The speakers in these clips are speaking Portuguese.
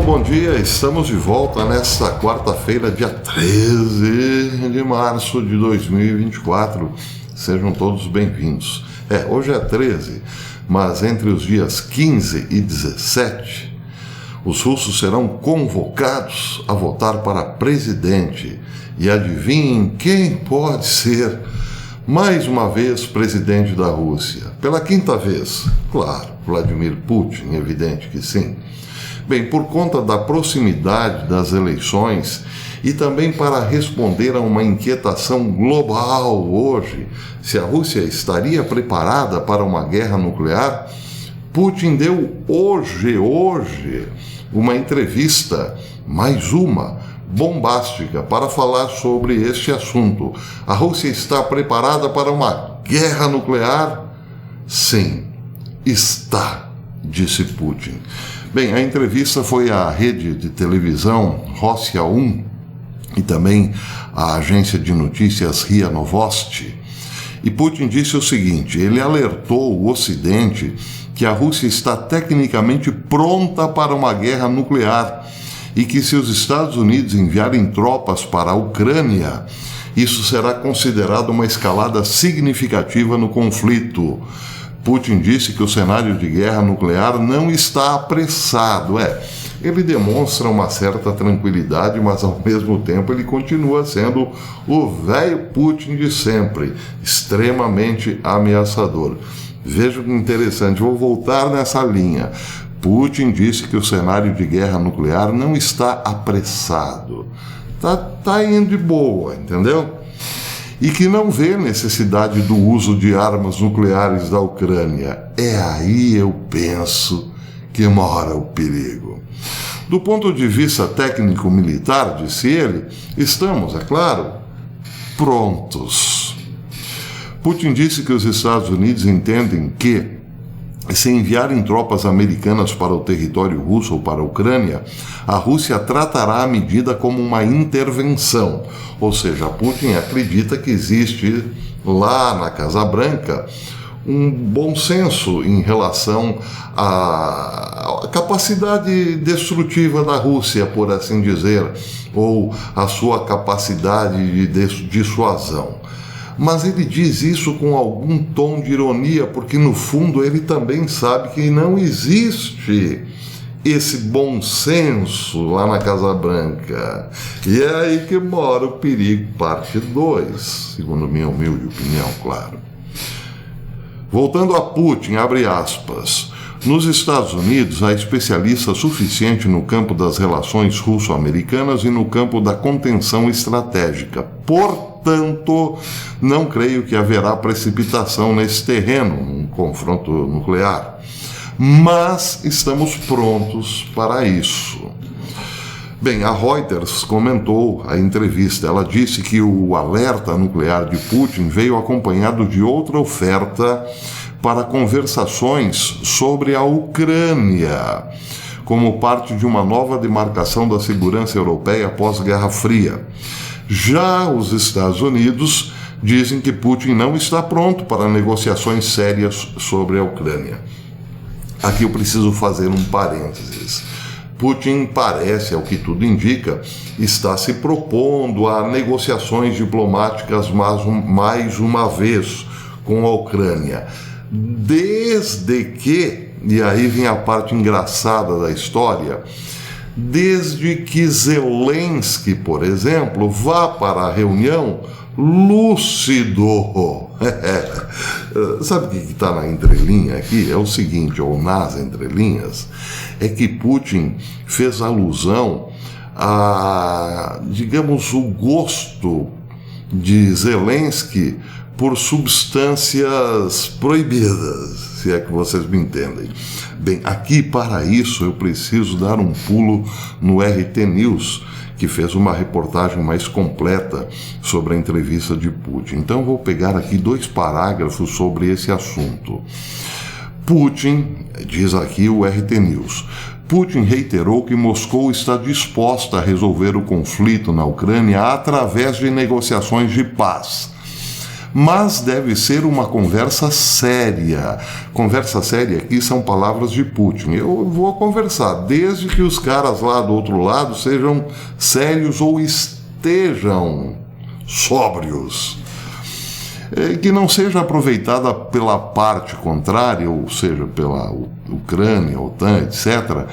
bom dia, estamos de volta nesta quarta-feira, dia 13 de março de 2024. Sejam todos bem-vindos. Hoje é 13, mas entre os dias 15 e 17, os russos serão convocados a votar para presidente. E adivinhem quem pode ser, mais uma vez, presidente da Rússia? Pela quinta vez, claro, Vladimir Putin, evidente que sim. Bem, por conta da proximidade das eleições e também para responder a uma inquietação global hoje, se a Rússia estaria preparada para uma guerra nuclear, Putin deu hoje, uma entrevista, mais uma, bombástica, para falar sobre este assunto. A Rússia está preparada para uma guerra nuclear? Sim, está, disse Putin. Bem, a entrevista foi à rede de televisão Rossiya 1 e também à agência de notícias RIA Novosti. E Putin disse o seguinte: ele alertou o Ocidente que a Rússia está tecnicamente pronta para uma guerra nuclear e que se os Estados Unidos enviarem tropas para a Ucrânia, isso será considerado uma escalada significativa no conflito. Putin disse que o cenário de guerra nuclear não está apressado. Ele demonstra uma certa tranquilidade, mas ao mesmo tempo ele continua sendo o velho Putin de sempre, extremamente ameaçador. Veja que interessante, vou voltar nessa linha. Putin disse que o cenário de guerra nuclear não está apressado. Tá indo de boa, entendeu? E que não vê necessidade do uso de armas nucleares da Ucrânia. É aí, eu penso, que mora o perigo. Do ponto de vista técnico-militar, disse ele, estamos, é claro, prontos. Putin disse que os Estados Unidos entendem que, se enviarem tropas americanas para o território russo ou para a Ucrânia, a Rússia tratará a medida como uma intervenção. Ou seja, Putin acredita que existe lá na Casa Branca um bom senso em relação à capacidade destrutiva da Rússia, por assim dizer, ou a sua capacidade de dissuasão. Mas ele diz isso com algum tom de ironia, porque no fundo ele também sabe que não existe esse bom senso lá na Casa Branca. E é aí que mora o perigo, parte 2, segundo minha humilde opinião, claro. Voltando a Putin, abre aspas. Nos Estados Unidos, há especialistas suficientes no campo das relações russo-americanas e no campo da contenção estratégica. Portanto, não creio que haverá precipitação nesse terreno, um confronto nuclear. Mas estamos prontos para isso. Bem, a Reuters comentou a entrevista. Ela disse que o alerta nuclear de Putin veio acompanhado de outra oferta para conversações sobre a Ucrânia, como parte de uma nova demarcação da segurança europeia pós-Guerra Fria. Já os Estados Unidos dizem que Putin não está pronto para negociações sérias sobre a Ucrânia. Aqui eu preciso fazer um parênteses. Putin parece, ao que tudo indica, está se propondo a negociações diplomáticas mais uma vez com a Ucrânia. Desde que, e aí vem a parte engraçada da história, desde que Zelensky, por exemplo, vá para a reunião lúcido. Sabe o que está na entrelinha aqui? É o seguinte, ou nas entrelinhas, é que Putin fez alusão a, digamos, o gosto de Zelensky por substâncias proibidas, se é que vocês me entendem. Bem, aqui para isso eu preciso dar um pulo no RT News, que fez uma reportagem mais completa sobre a entrevista de Putin. Então vou pegar aqui 2 parágrafos sobre esse assunto. Putin, diz aqui o RT News, Putin reiterou que Moscou está disposta a resolver o conflito na Ucrânia através de negociações de paz. mas deve ser uma conversa séria. Conversa séria aqui são palavras de Putin. Eu vou conversar, desde que os caras lá do outro lado sejam sérios ou estejam sóbrios. Que não seja aproveitada pela parte contrária, ou seja, pela Ucrânia, OTAN, etc.,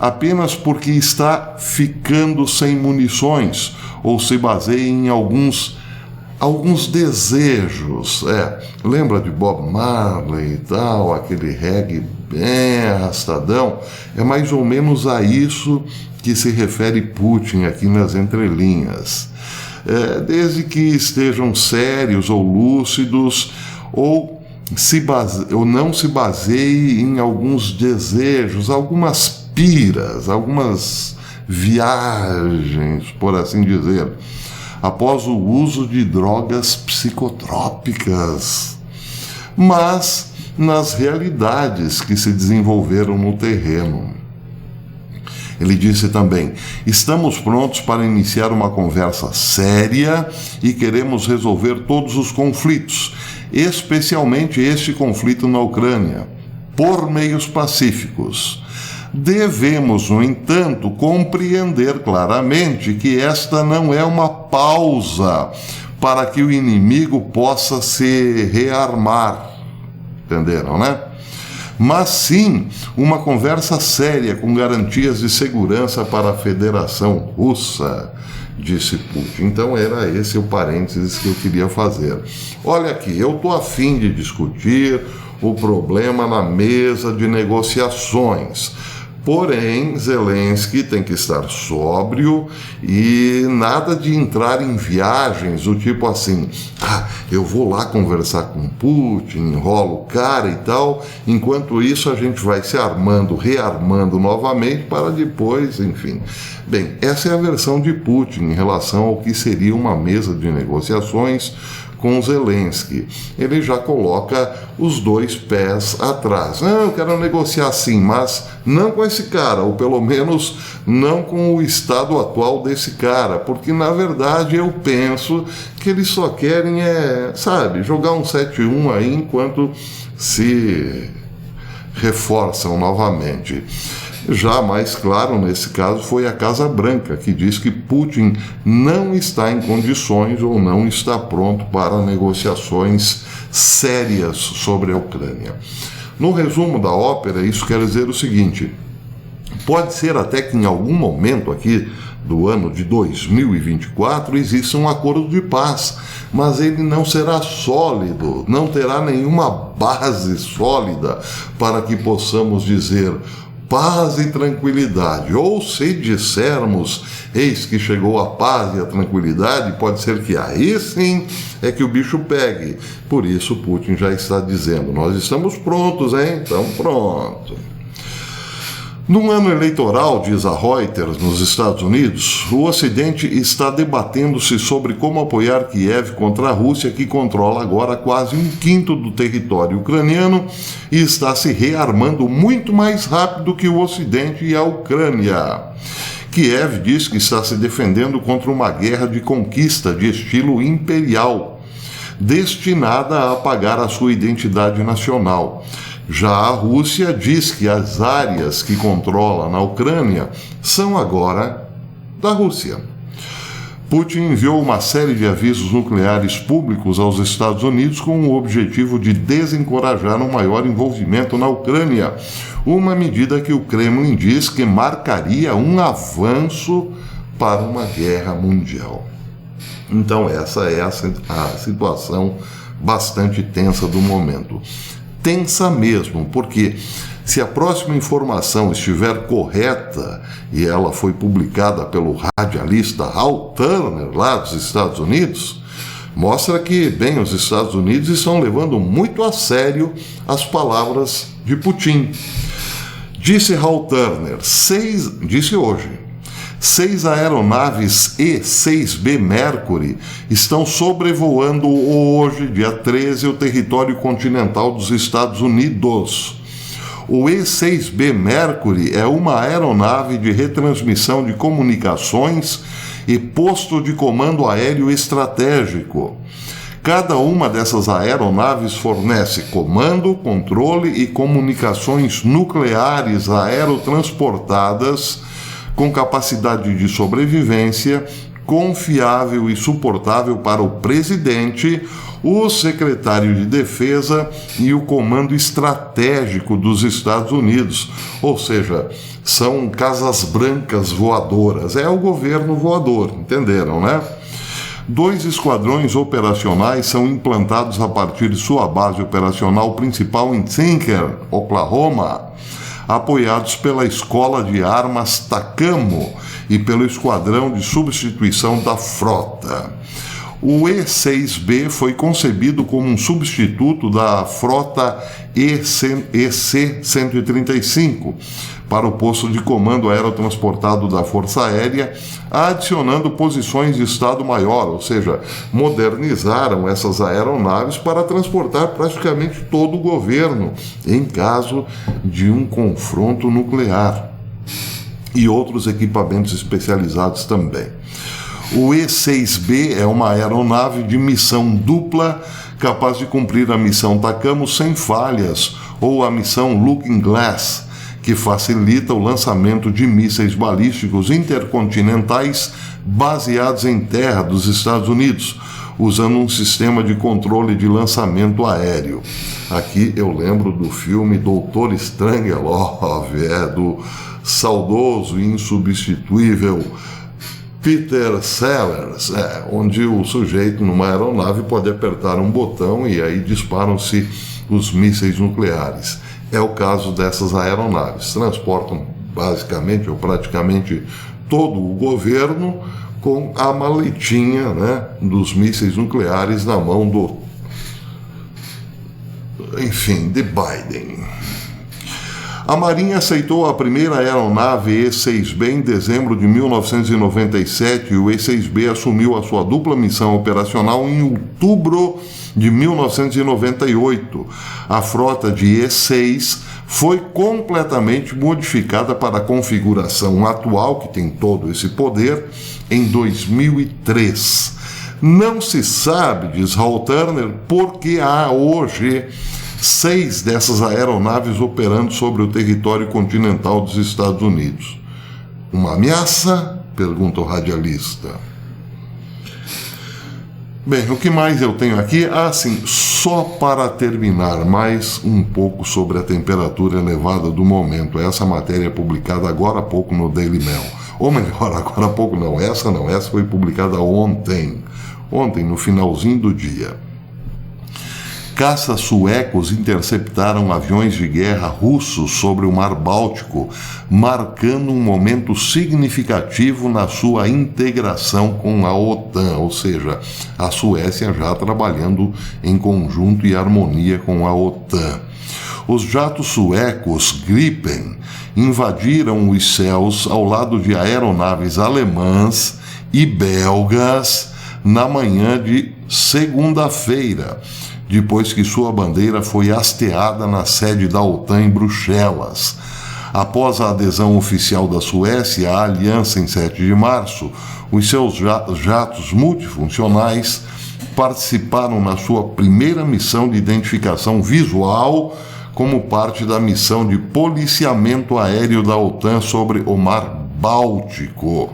apenas porque está ficando sem munições, ou se baseia em alguns desejos. Lembra de Bob Marley e tal, aquele reggae bem arrastadão? É mais ou menos a isso que se refere Putin aqui nas entrelinhas. Desde que estejam sérios ou lúcidos, ou não se baseie em alguns desejos, algumas piras, algumas viagens, por assim dizer, após o uso de drogas psicotrópicas, mas nas realidades que se desenvolveram no terreno. Ele disse também: estamos prontos para iniciar uma conversa séria e queremos resolver todos os conflitos, especialmente este conflito na Ucrânia, por meios pacíficos. Devemos, no entanto, compreender claramente que esta não é uma pausa para que o inimigo possa se rearmar. Entenderam, né? Mas sim uma conversa séria com garantias de segurança para a Federação Russa, disse Putin. Então era esse o parênteses que eu queria fazer. Olha aqui, eu estou a fim de discutir o problema na mesa de negociações. Porém, Zelensky tem que estar sóbrio e nada de entrar em viagens do tipo assim: eu vou lá conversar com Putin, enrolo o cara e tal, enquanto isso a gente vai se armando, rearmando novamente para depois, enfim. Bem, essa é a versão de Putin em relação ao que seria uma mesa de negociações com Zelensky. Ele já coloca os dois pés atrás. Eu quero negociar sim, mas não com esse cara, ou pelo menos não com o estado atual desse cara, porque na verdade eu penso que eles só querem jogar um 7-1 aí enquanto se reforçam novamente. Já mais claro, nesse caso, foi a Casa Branca, que diz que Putin não está em condições ou não está pronto para negociações sérias sobre a Ucrânia. No resumo da ópera, isso quer dizer o seguinte: pode ser até que em algum momento aqui do ano de 2024 exista um acordo de paz, mas ele não será sólido, não terá nenhuma base sólida para que possamos dizer paz e tranquilidade. Ou se dissermos, eis que chegou a paz e a tranquilidade, pode ser que aí sim é que o bicho pegue. Por isso Putin já está dizendo: nós estamos prontos, hein? Estamos prontos. Num ano eleitoral, diz a Reuters, nos Estados Unidos, o Ocidente está debatendo-se sobre como apoiar Kiev contra a Rússia, que controla agora quase 1/5 do território ucraniano e está se rearmando muito mais rápido que o Ocidente e a Ucrânia. Kiev diz que está se defendendo contra uma guerra de conquista de estilo imperial, destinada a apagar a sua identidade nacional. Já a Rússia diz que as áreas que controla na Ucrânia são agora da Rússia. Putin enviou uma série de avisos nucleares públicos aos Estados Unidos com o objetivo de desencorajar um maior envolvimento na Ucrânia, uma medida que o Kremlin diz que marcaria um avanço para uma guerra mundial. Então essa é a situação bastante tensa do momento. Tensa mesmo, porque se a próxima informação estiver correta, e ela foi publicada pelo radialista Hal Turner, lá dos Estados Unidos, mostra que, bem, os Estados Unidos estão levando muito a sério as palavras de Putin. Disse Hal Turner, disse hoje, 6 aeronaves E-6B Mercury estão sobrevoando hoje, dia 13, o território continental dos Estados Unidos. O E-6B Mercury é uma aeronave de retransmissão de comunicações e posto de comando aéreo estratégico, Cada uma dessas aeronaves fornece comando, controle e comunicações nucleares aerotransportadas com capacidade de sobrevivência confiável e suportável para o presidente, o secretário de Defesa e o Comando Estratégico dos Estados Unidos. Ou seja, são casas brancas voadoras. É o governo voador, entenderam, né? 2 esquadrões operacionais são implantados a partir de sua base operacional principal em Tinker, Oklahoma, apoiados pela Escola de Armas TACAMO e pelo Esquadrão de Substituição da Frota. O E-6B foi concebido como um substituto da frota EC-135 para o posto de comando aerotransportado da Força Aérea, adicionando posições de Estado-Maior, ou seja, modernizaram essas aeronaves para transportar praticamente todo o governo em caso de um confronto nuclear e outros equipamentos especializados também. O E-6B é uma aeronave de missão dupla capaz de cumprir a missão TACAMO sem falhas ou a missão Looking Glass, que facilita o lançamento de mísseis balísticos intercontinentais baseados em terra dos Estados Unidos, usando um sistema de controle de lançamento aéreo. Aqui eu lembro do filme Doutor Strangelove, do saudoso e insubstituível Peter Sellers, onde o sujeito numa aeronave pode apertar um botão e aí disparam-se os mísseis nucleares. É o caso dessas aeronaves. Transportam basicamente ou praticamente todo o governo com a maletinha, né, dos mísseis nucleares na mão de Biden. A Marinha aceitou a primeira aeronave E-6B em dezembro de 1997 e o E-6B assumiu a sua dupla missão operacional em outubro de 1998. A frota de E-6 foi completamente modificada para a configuração atual, que tem todo esse poder, em 2003. Não se sabe, diz Hal Turner, porque há hoje 6 dessas aeronaves operando sobre o território continental dos Estados Unidos. Uma ameaça? Pergunta o radialista. Bem, o que mais eu tenho aqui? Só para terminar, mais um pouco sobre a temperatura elevada do momento. Essa matéria é publicada agora há pouco no Daily Mail. Ou melhor, agora há pouco não, essa foi publicada ontem, no finalzinho do dia. Caças suecos interceptaram aviões de guerra russos sobre o Mar Báltico, marcando um momento significativo na sua integração com a OTAN, ou seja, a Suécia já trabalhando em conjunto e harmonia com a OTAN. Os jatos suecos Gripen invadiram os céus ao lado de aeronaves alemãs e belgas na manhã de segunda-feira, depois que sua bandeira foi hasteada na sede da OTAN em Bruxelas. Após a adesão oficial da Suécia à aliança em 7 de março, os seus jatos multifuncionais participaram na sua primeira missão de identificação visual como parte da missão de policiamento aéreo da OTAN sobre o Mar Báltico.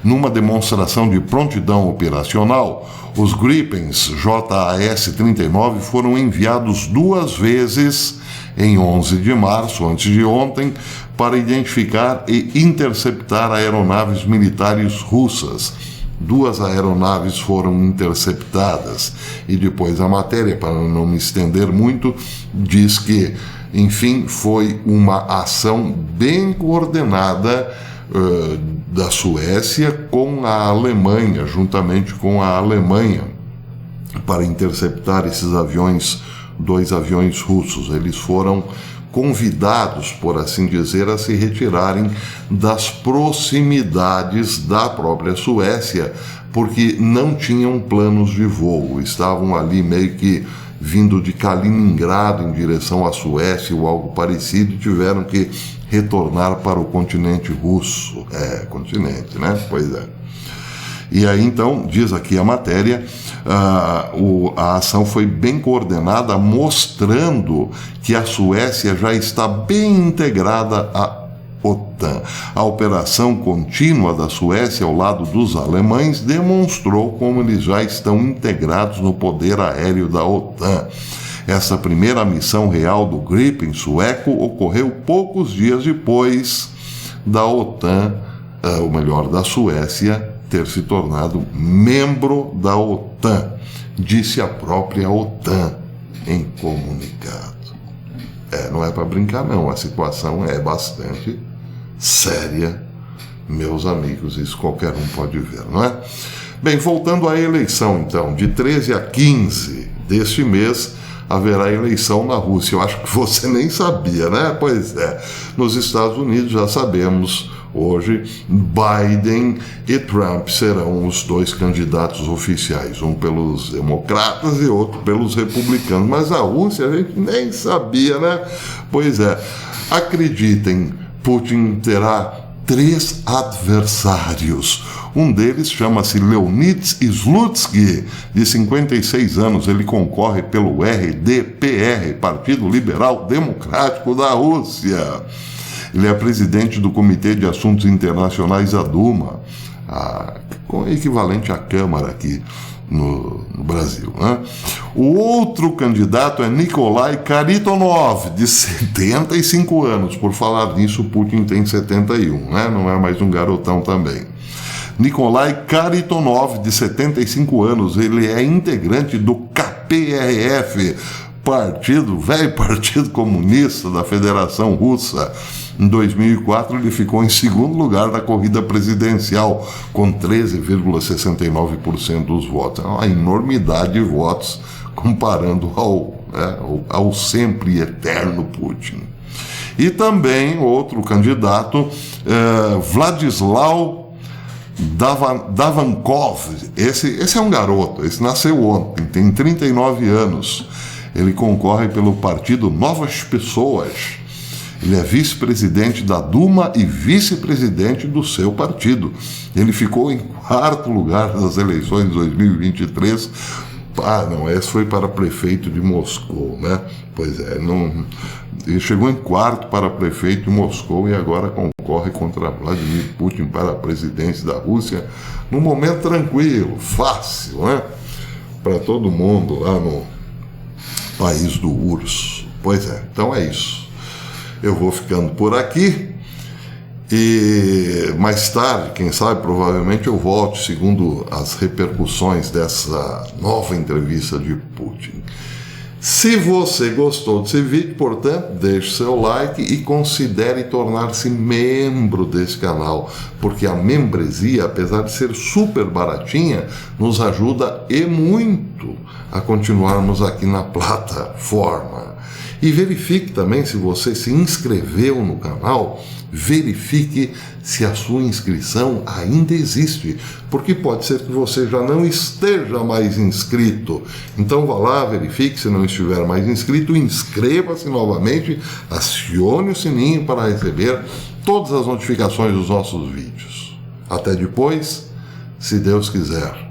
Numa demonstração de prontidão operacional, os Gripens JAS-39 foram enviados 2 vezes em 11 de março, antes de ontem, para identificar e interceptar aeronaves militares russas. 2 aeronaves foram interceptadas. E depois a matéria, para não me estender muito, diz que, enfim, foi uma ação bem coordenada da Suécia com a Alemanha, juntamente com a Alemanha, para interceptar esses aviões, 2 aviões russos. Eles foram convidados, por assim dizer, a se retirarem das proximidades da própria Suécia, porque não tinham planos de voo, estavam ali meio que vindo de Kaliningrado em direção à Suécia ou algo parecido, e tiveram que retornar para o continente russo. Continente, né? Pois é. E aí, então, diz aqui a matéria, a ação foi bem coordenada, mostrando que a Suécia já está bem integrada à OTAN. A operação contínua da Suécia ao lado dos alemães demonstrou como eles já estão integrados no poder aéreo da OTAN. Essa primeira missão real do Gripen sueco ocorreu poucos dias depois da OTAN, ou melhor, da Suécia, ter se tornado membro da OTAN, disse a própria OTAN em comunicado. Não é para brincar não, a situação é bastante séria, meus amigos, isso qualquer um pode ver, não é? Bem, voltando à eleição então, de 13 a 15 deste mês, haverá eleição na Rússia. Eu acho que você nem sabia, né? Pois é, nos Estados Unidos já sabemos, hoje, Biden e Trump serão os dois candidatos oficiais, um pelos democratas e outro pelos republicanos. Mas a Rússia a gente nem sabia, né? Pois é, acreditem, Putin terá 3 adversários. Um deles chama-se Leonid Slutsky, de 56 anos. Ele concorre pelo RDPR, Partido Liberal Democrático da Rússia. Ele é presidente do Comitê de Assuntos Internacionais da Duma, equivalente à Câmara aqui no Brasil, né? O outro candidato é Nikolai Kharitonov, de 75 anos. Por falar nisso, Putin tem 71, né? Não é mais um garotão também. Nikolai Kharitonov, de 75 anos, ele é integrante do KPRF, velho Partido Comunista da Federação Russa. Em 2004, ele ficou em segundo lugar na corrida presidencial, com 13,69% dos votos. É uma enormidade de votos comparando ao sempre eterno Putin. E também outro candidato, Vladislav Davankov. Esse é um garoto, esse nasceu ontem, tem 39 anos. Ele concorre pelo partido Novas Pessoas. Ele é vice-presidente da Duma e vice-presidente do seu partido. Ele ficou em 4º lugar nas eleições de 2023. Esse foi para prefeito de Moscou, né? Pois é, ele chegou em 4º para prefeito de Moscou e agora concorre contra Vladimir Putin para a presidência da Rússia, num momento tranquilo, fácil, né? Para todo mundo lá no país do urso. Pois é, então é isso. Eu vou ficando por aqui e mais tarde, quem sabe, provavelmente eu volto segundo as repercussões dessa nova entrevista de Putin. Se você gostou desse vídeo, portanto, deixe seu like e considere tornar-se membro desse canal, porque a membresia, apesar de ser super baratinha, nos ajuda e muito a continuarmos aqui na plataforma. E verifique também, se você se inscreveu no canal, verifique se a sua inscrição ainda existe, porque pode ser que você já não esteja mais inscrito. Então vá lá, verifique, se não estiver mais inscrito, inscreva-se novamente, acione o sininho para receber todas as notificações dos nossos vídeos. Até depois, se Deus quiser.